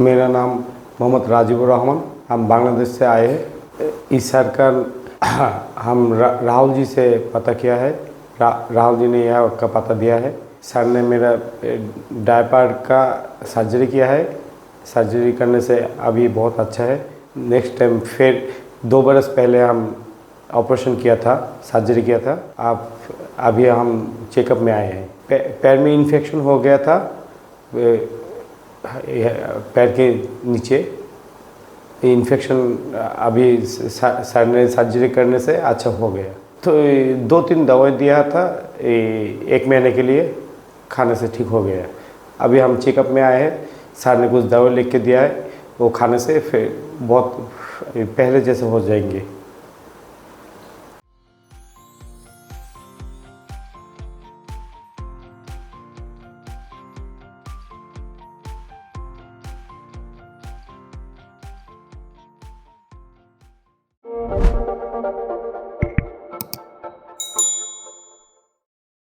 मेरा नाम मोहम्मद राजीबुर रहमान। हम बांग्लादेश से आए हैं। इस सर का हम राहुल जी से पता किया है। राहुल जी ने यह का पता दिया है। सर ने मेरा डायपर का सर्जरी किया है। सर्जरी करने से अभी बहुत अच्छा है। नेक्स्ट टाइम फिर 2 बरस पहले हम ऑपरेशन किया था, सर्जरी किया था। अभी हम चेकअप में आए हैं। पैर में इन्फेक्शन हो गया था, पैर के नीचे इन्फेक्शन। अभी सर ने सर्जरी करने से अच्छा हो गया। तो 2-3 दवाई दिया था 1 महीने के लिए, खाने से ठीक हो गया। अभी हम चेकअप में आए हैं। सर ने कुछ दवाई लिख के दिया है, वो खाने से फिर बहुत पहले जैसे हो जाएंगे।